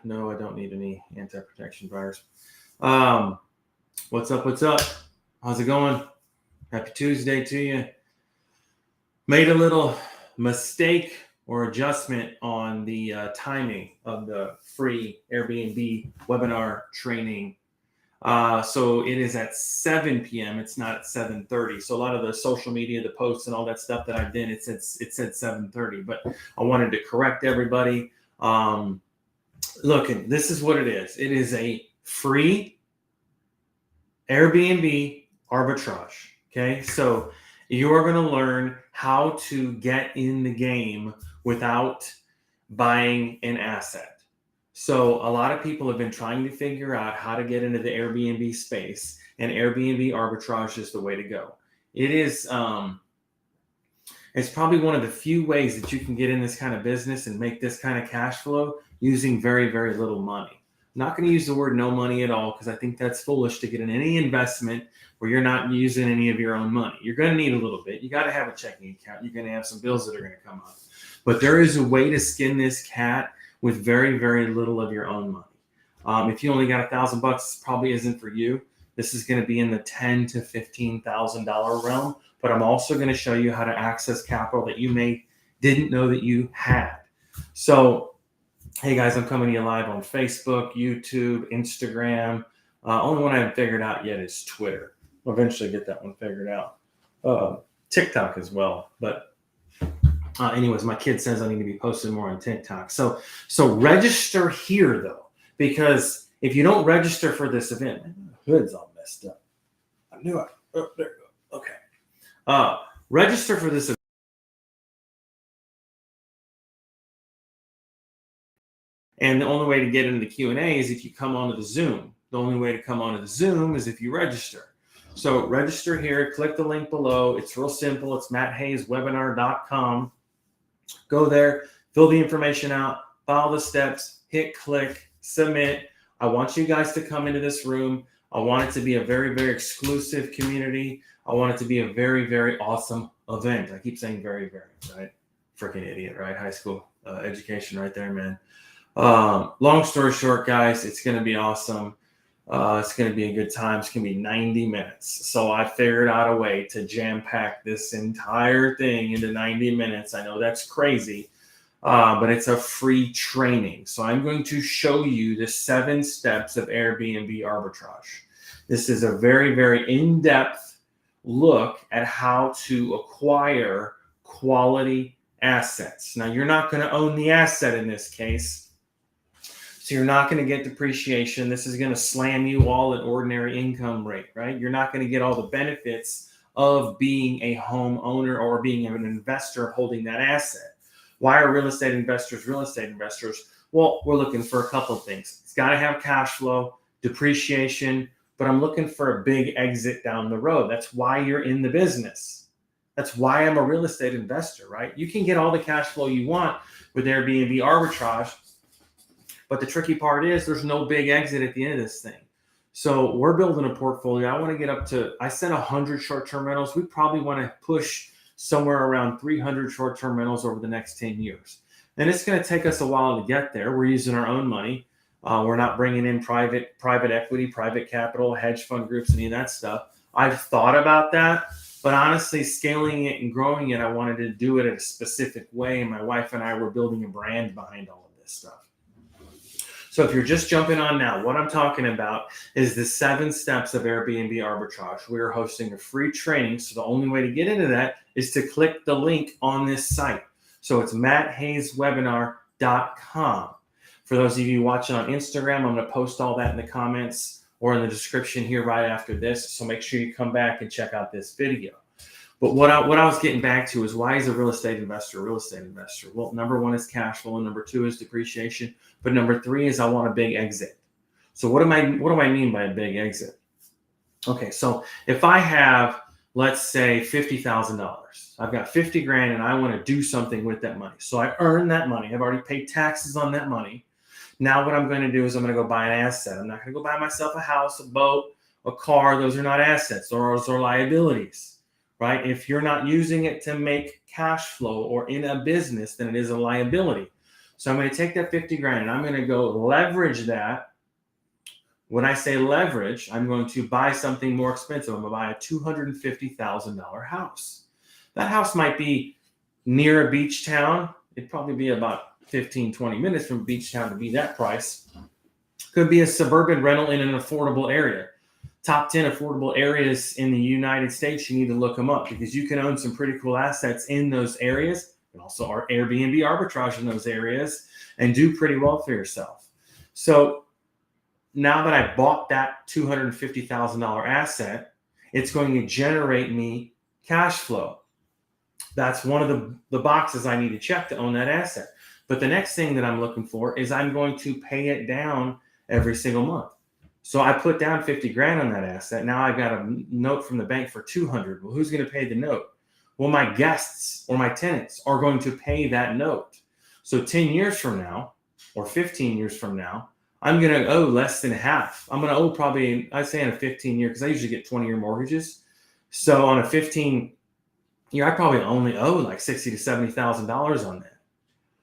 No, I don't need any anti-protection virus. What's up? How's it going? Happy Tuesday to you. Made a little mistake or adjustment on the timing of the free Airbnb webinar training. So it is at 7 p.m. It's not at 7:30. So a lot of the social media, the posts and all that stuff that I've done, it said 7:30, but I wanted to correct everybody. Look, this is what it is. It is a free Airbnb arbitrage. Okay. So you are going to learn how to get in the game without buying an asset. So a lot of people have been trying to figure out how to get into the Airbnb space, and Airbnb arbitrage is the way to go. It is, it's probably one of the few ways that you can get in this kind of business and make this kind of cash flow using very, very little money. I'm not going to use the word no money at all, because I think that's foolish to get in any investment where you're not using any of your own money. You're going to need a little bit. You got to have a checking account. You're going to have some bills that are going to come up. But there is a way to skin this cat with very, very little of your own money. If you only got $1,000, this probably isn't for you. This is going to be in the $10,000 to $15,000 realm. But I'm also going to show you how to access capital that you didn't know that you had. So, hey guys, I'm coming to you live on Facebook, YouTube, Instagram. Only one I haven't figured out yet is Twitter. I'll eventually get that one figured out. TikTok as well, but anyways, my kid says I need to be posting more on TikTok. So register here though, because if you don't register for this event, man, the hood's all messed up. I knew it. Oh, there you go. Okay. Register for this event. And the only way to get into the Q&A is if you come onto the Zoom. The only way to come onto the Zoom is if you register. So register here, click the link below. It's real simple. It's matthayeswebinar.com. Go there, fill the information out, follow the steps, hit click, submit. I want you guys to come into this room. I want it to be a very, very exclusive community. I want it to be a very, very awesome event. I keep saying very, very, right? Freaking idiot, right? High school education right there, man. Long story short, guys, it's going to be awesome. It's going to be a good time. It's going to be 90 minutes. So I figured out a way to jam pack this entire thing into 90 minutes. I know that's crazy, but it's a free training. So I'm going to show you the 7 steps of Airbnb arbitrage. This is a very, very in-depth look at how to acquire quality assets. Now, you're not going to own the asset in this case. So you're not going to get depreciation. This is going to slam you all at ordinary income rate, right? You're not going to get all the benefits of being a homeowner or being an investor holding that asset. Why are real estate investors real estate investors? Well, we're looking for a couple of things. It's got to have cash flow, depreciation, but I'm looking for a big exit down the road. That's why you're in the business. That's why I'm a real estate investor, right? You can get all the cash flow you want with Airbnb arbitrage. But the tricky part is there's no big exit at the end of this thing. So we're building a portfolio. I want to get up to, I said 100 short-term rentals. We probably want to push somewhere around 300 short-term rentals over the next 10 years. And it's going to take us a while to get there. We're using our own money. We're not bringing in private equity, private capital, hedge fund groups, any of that stuff. I've thought about that, but honestly, scaling it and growing it, I wanted to do it in a specific way. And my wife and I were building a brand behind all of this stuff. So if you're just jumping on now, what I'm talking about is the 7 steps of Airbnb arbitrage. We are hosting a free training. So the only way to get into that is to click the link on this site. So it's matthayeswebinar.com. For those of you watching on Instagram, I'm going to post all that in the comments or in the description here right after this. So make sure you come back and check out this video. But what I was getting back to is, why is a real estate investor a real estate investor? Well, number 1 is cash flow, and number 2 is depreciation. But number 3 is I want a big exit. So what do I mean by a big exit? Okay, so if I have, let's say, $50,000, I've got 50 grand and I want to do something with that money. So I earn that money. I've already paid taxes on that money. Now what I'm going to do is I'm going to go buy an asset. I'm not going to go buy myself a house, a boat, a car. Those are not assets. Those are liabilities. Right? If you're not using it to make cash flow or in a business, then it is a liability. So I'm going to take that 50 grand and I'm going to go leverage that. When I say leverage, I'm going to buy something more expensive. I'm going to buy a $250,000 house. That house might be near a beach town. It'd probably be about 15, 20 minutes from a beach town to be that price. Could be a suburban rental in an affordable area. Top 10 affordable areas in the United States, you need to look them up because you can own some pretty cool assets in those areas and also our AirBNB arbitrage in those areas and do pretty well for yourself. So now that I bought that $250,000 asset, it's going to generate me cash flow. That's one of the boxes I need to check to own that asset. But the next thing that I'm looking for is I'm going to pay it down every single month. So I put down 50 grand on that asset. Now I've got a note from the bank for 200. Well, who's going to pay the note? Well, my guests or my tenants are going to pay that note. So 10 years from now or 15 years from now, I'm going to owe less than half. I'm going to owe probably, I'd say in a 15 year, because I usually get 20-year mortgages. So on a 15 year, I probably only owe like $60,000 to $70,000 on that.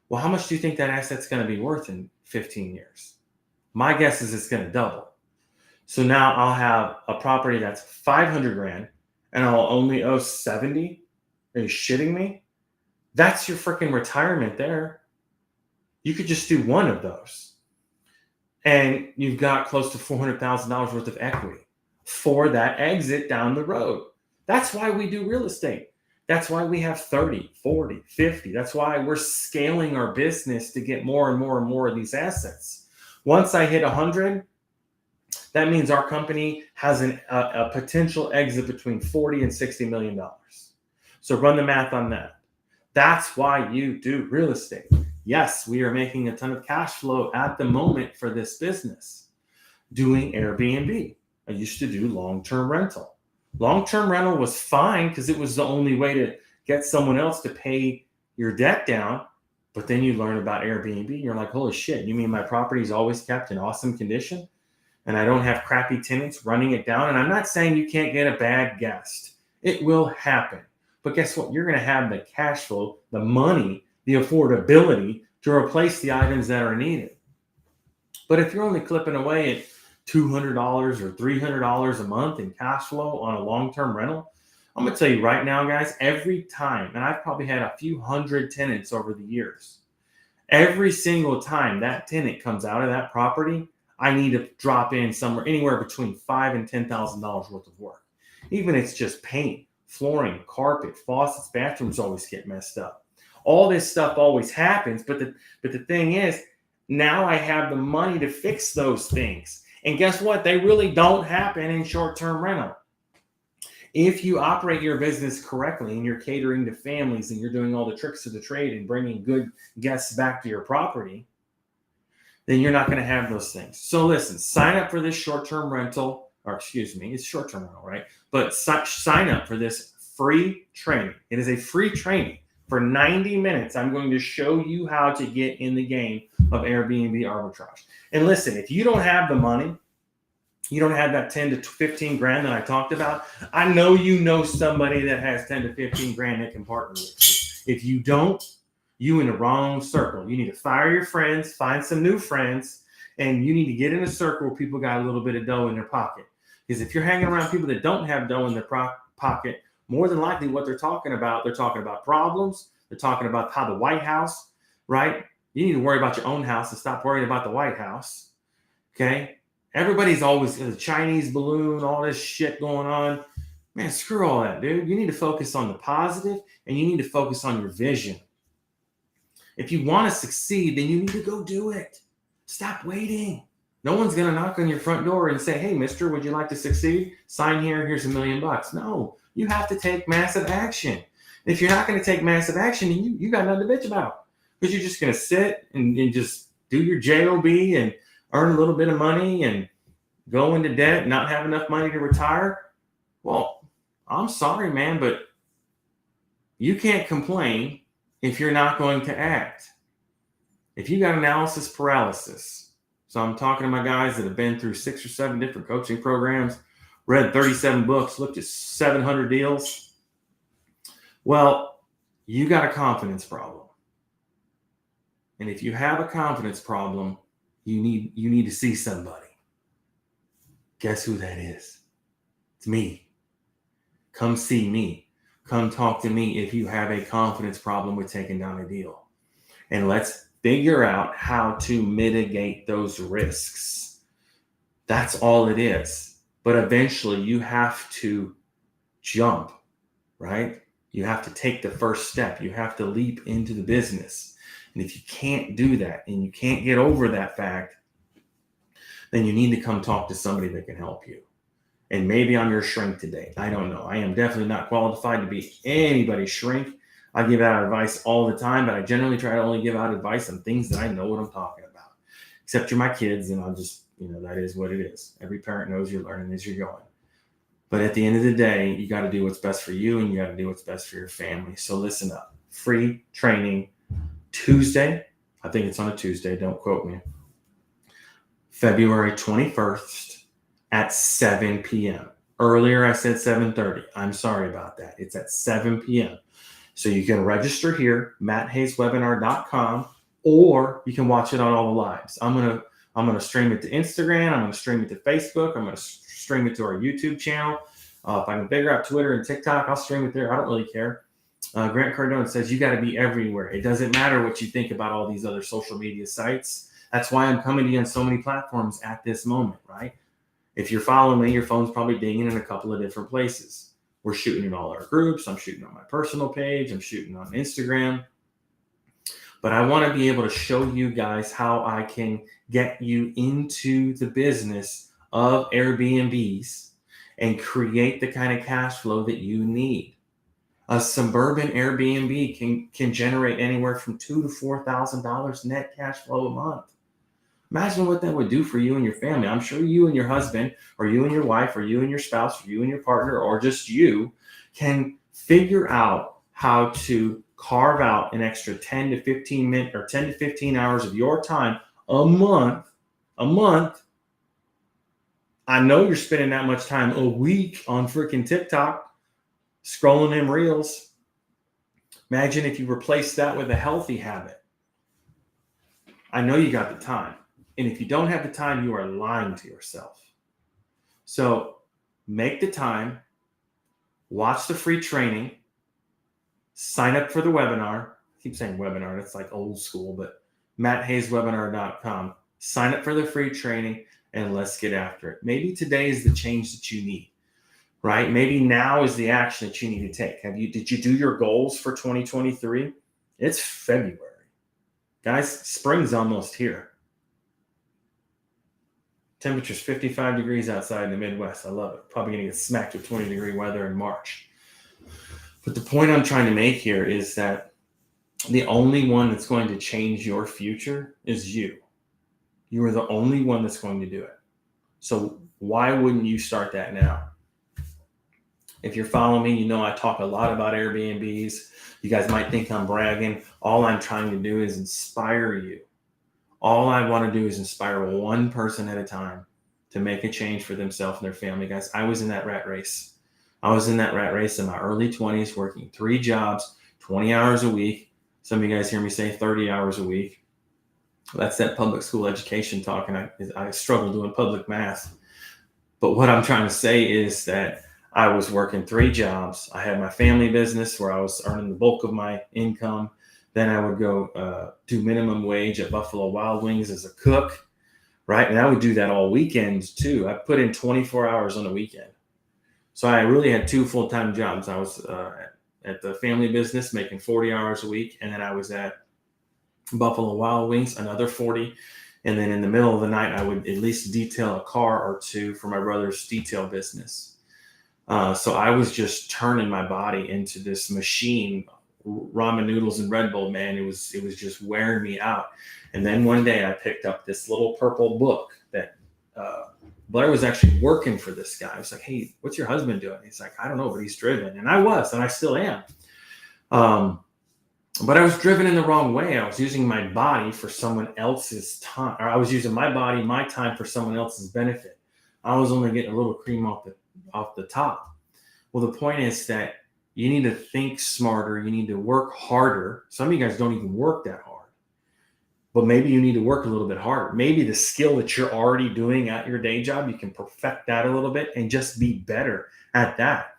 Well, how much do you think that asset's going to be worth in 15 years? My guess is it's going to double. So now I'll have a property that's 500 grand and I'll only owe 70. Are you shitting me? That's your freaking retirement there. You could just do one of those. And you've got close to $400,000 worth of equity for that exit down the road. That's why we do real estate. That's why we have 30, 40, 50. That's why we're scaling our business to get more and more and more of these assets. Once I hit 100, that means our company has a potential exit between $40 and $60 million. So run the math on that. That's why you do real estate. Yes, we are making a ton of cash flow at the moment for this business. Doing Airbnb. I used to do long-term rental. Long-term rental was fine because it was the only way to get someone else to pay your debt down. But then you learn about Airbnb and you're like, holy shit, you mean my property is always kept in awesome condition? And I don't have crappy tenants running it down. And I'm not saying you can't get a bad guest. It will happen. But guess what? You're going to have the cash flow, the money, the affordability to replace the items that are needed. But if you're only clipping away at $200 or $300 a month in cash flow on a long-term rental, I'm going to tell you right now, guys, every time, and I've probably had a few hundred tenants over the years, every single time that tenant comes out of that property, I need to drop in somewhere anywhere between $5,000 and $10,000 worth of work. Even if it's just paint, flooring, carpet, faucets, bathrooms always get messed up. All this stuff always happens, but the thing is, now I have the money to fix those things. And guess what? They really don't happen in short-term rental. If you operate your business correctly and you're catering to families and you're doing all the tricks of the trade and bringing good guests back to your property, then you're not going to have those things. So listen, sign up for this short-term rental, or excuse me, it's short-term rental, right? But sign up for this free training. It is a free training. For 90 minutes, I'm going to show you how to get in the game of Airbnb arbitrage. And listen, if you don't have the money, you don't have that 10 to 15 grand that I talked about, I know you know somebody that has 10 to 15 grand that can partner with you. If you don't, you in the wrong circle. You need to fire your friends, find some new friends, and you need to get in a circle where people got a little bit of dough in their pocket. Because if you're hanging around people that don't have dough in their pocket, more than likely what they're talking about problems. They're talking about how the White House, right? You need to worry about your own house and stop worrying about the White House, okay? Everybody's always a Chinese balloon, all this shit going on. Man, screw all that, dude. You need to focus on the positive and you need to focus on your vision. If you want to succeed, then you need to go do it. Stop waiting. No one's going to knock on your front door and say, hey, mister, would you like to succeed? Sign here. Here's $1 million. No, you have to take massive action. If you're not going to take massive action, you got nothing to bitch about because you're just going to sit and just do your JOB and earn a little bit of money and go into debt, not have enough money to retire. Well, I'm sorry, man, but you can't complain if you're not going to act. If you got analysis paralysis, so I'm talking to my guys that have been through 6 or 7 different coaching programs, read 37 books, looked at 700 deals. Well, you got a confidence problem. And if you have a confidence problem, you need to see somebody. Guess who that is? It's me. Come see me. Come talk to me if you have a confidence problem with taking down a deal. And let's figure out how to mitigate those risks. That's all it is. But eventually you have to jump, right? You have to take the first step. You have to leap into the business. And if you can't do that and you can't get over that fact, then you need to come talk to somebody that can help you. And maybe I'm your shrink today. I don't know. I am definitely not qualified to be anybody's shrink. I give out advice all the time, but I generally try to only give out advice on things that I know what I'm talking about. Except you're my kids, and I'll just, that is what it is. Every parent knows you're learning as you're going. But at the end of the day, you got to do what's best for you, and you got to do what's best for your family. So listen up. Free training Tuesday. I think it's on a Tuesday. Don't quote me. February 21st at 7 p.m. Earlier, I said 7:30. I'm sorry about that. It's at 7 p.m. So you can register here, matthayeswebinar.com, or you can watch it on all the lives. I'm gonna stream it to Instagram. I'm gonna stream it to Facebook. I'm gonna stream it to our YouTube channel. If I can figure out Twitter and TikTok, I'll stream it there. I don't really care. Grant Cardone says you got to be everywhere. It doesn't matter what you think about all these other social media sites. That's why I'm coming to you on so many platforms at this moment, right? If you're following me, your phone's probably dinging in a couple of different places. We're shooting in all our groups. I'm shooting on my personal page. I'm shooting on Instagram. But I want to be able to show you guys how I can get you into the business of Airbnbs and create the kind of cash flow that you need. A suburban Airbnb can generate anywhere from $2,000 to $4,000 net cash flow a month. Imagine what that would do for you and your family. I'm sure you and your husband, or you and your wife, or you and your spouse, or you and your partner, or just you can figure out how to carve out an extra 10 to 15 minutes or 10 to 15 hours of your time a month. I know you're spending that much time a week on freaking TikTok, scrolling them reels. Imagine if you replace that with a healthy habit. I know you got the time. And if you don't have the time, you are lying to yourself. So make the time, watch the free training, sign up for the webinar. I keep saying webinar, that's like old school, but matthayeswebinar.com. Sign up for the free training and let's get after it. Maybe today is the change that you need, right? Maybe now is the action that you need to take. Did you do your goals for 2023? It's February. Guys, spring's almost here. Temperature's 55 degrees outside in the Midwest. I love it. Probably going to get smacked with 20-degree weather in March. But the point I'm trying to make here is that the only one that's going to change your future is you. You are the only one that's going to do it. So why wouldn't you start that now? If you're following me, you know I talk a lot about Airbnbs. You guys might think I'm bragging. All I'm trying to do is inspire you. All I want to do is inspire one person at a time to make a change for themselves and their family. Guys, I was in that rat race. I was in that rat race in my early 20s, working 3 jobs, 20 hours a week. Some of you guys hear me say 30 hours a week. That's that public school education talk, and I struggle doing public math. But what I'm trying to say is that I was working 3 jobs. I had my family business where I was earning the bulk of my income. Then I would go do minimum wage at Buffalo Wild Wings as a cook, right? And I would do that all weekends too. I put in 24 hours on a weekend. So I really had 2 full-time jobs. I was at the family business making 40 hours a week. And then I was at Buffalo Wild Wings, another 40. And then in the middle of the night, I would at least detail a car or 2 for my brother's detail business. So I was just turning my body into this machine. Ramen noodles and Red Bull, man, it was just wearing me out. And then one day I picked up this little purple book that Blair was actually working for this guy. I was like, hey, what's your husband doing? He's like, I don't know, but he's driven. And I was, and I still am. But I was driven in the wrong way. I was using my body for someone else's time, or I was using my body, my time for someone else's benefit. I was only getting a little cream off the top. Well, the point is that you need to think smarter. You need to work harder. Some of you guys don't even work that hard. but maybe you need to work a little bit harder. Maybe the skill that you're already doing at your day job, you can perfect that a little bit and just be better at that.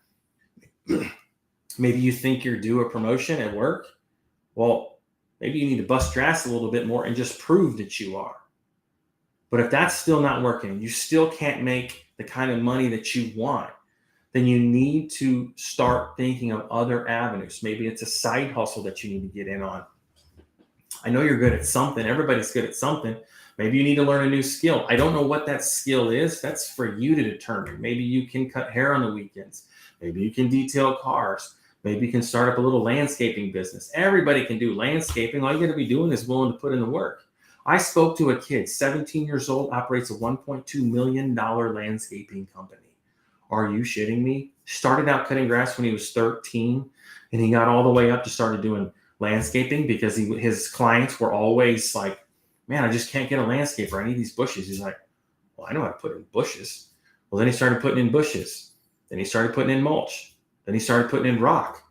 Maybe you think you're due a promotion at work. Well, maybe you need to bust your ass a little bit more and just prove that you are. But if that's still not working, you still can't make the kind of money that you want, then you need to start thinking of other avenues. Maybe it's a side hustle that you need to get in on. I know you're good at something. Everybody's good at something. Maybe you need to learn a new skill. I don't know what that skill is. That's for you to determine. Maybe you can cut hair on the weekends. Maybe you can detail cars. Maybe you can start up a little landscaping business. Everybody can do landscaping. All you got to be doing is willing to put in the work. I spoke to a kid, 17 years old, operates a $1.2 million landscaping company. Are you shitting me? Started out cutting grass when he was 13, and he got all the way up to started doing landscaping because his clients were always like, man, I just can't get a landscaper. I need these bushes. He's like, well, I know how to put in bushes. Well, then he started putting in bushes. Then he started putting in mulch. Then he started putting in rock.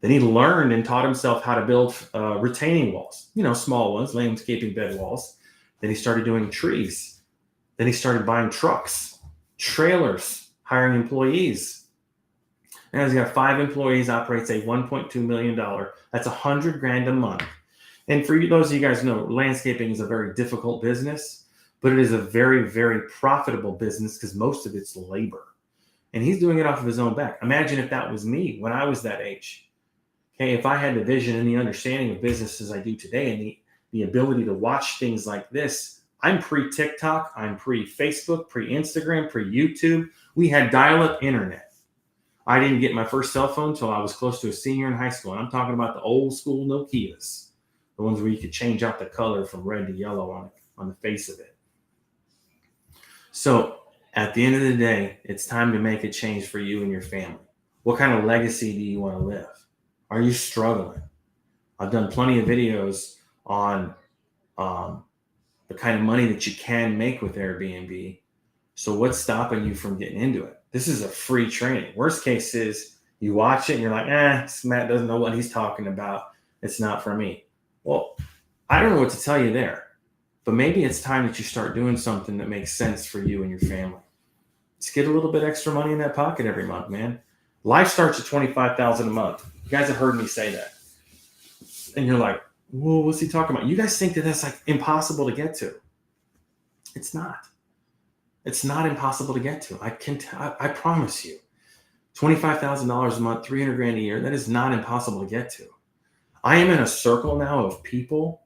Then he learned and taught himself how to build retaining walls, small ones, landscaping bed walls. Then he started doing trees. Then he started buying trucks, trailers, hiring employees. Now he's got 5 employees, operates a $1.2 million. That's $100,000 a month. And for those of you guys know, landscaping is a very difficult business, but it is a very, very profitable business because most of it's labor. And he's doing it off of his own back. Imagine if that was me when I was that age. Okay, if I had the vision and the understanding of business as I do today and the ability to watch things like this, I'm pre-TikTok, I'm pre-Facebook, pre-Instagram, pre-YouTube. We had dial-up internet. I didn't get my first cell phone until I was close to a senior in high school. And I'm talking about the old school Nokias, the ones where you could change out the color from red to yellow on the face of it. So at the end of the day, it's time to make a change for you and your family. What kind of legacy do you want to live? Are you struggling? I've done plenty of videos on the kind of money that you can make with Airbnb. So what's stopping you from getting into it? This is a free training. Worst case is you watch it and you're like, Matt doesn't know what he's talking about. It's not for me. Well, I don't know what to tell you there, but maybe it's time that you start doing something that makes sense for you and your family. Let's get a little bit extra money in that pocket every month, man. Life starts at $25,000 a month. You guys have heard me say that. And you're like, whoa, what's he talking about? You guys think that that's like impossible to get to. It's not. It's not impossible to get to. I promise you. $25,000 a month, $300,000 a year, that is not impossible to get to. I am in a circle now of people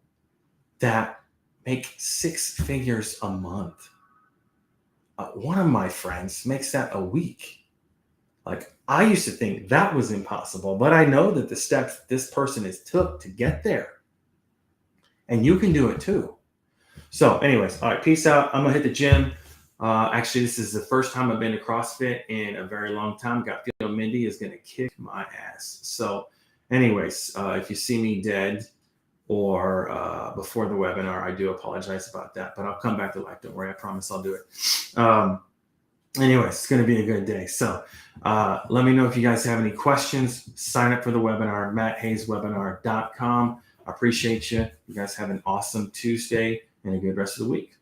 that make 6 figures a month. One of my friends makes that a week. Like, I used to think that was impossible, but I know that the steps this person has took to get there. And you can do it too. So anyways, all right, peace out. I'm going to hit the gym. Actually, this is the first time I've been to CrossFit in a very long time. Got feel Mindy is going to kick my ass. So anyways, if you see me dead or before the webinar, I do apologize about that, but I'll come back to life. Don't worry. I promise I'll do it. Anyways, it's going to be a good day. So let me know if you guys have any questions. Sign up for the webinar, matthayeswebinar.com. I appreciate you. You guys have an awesome Tuesday and a good rest of the week.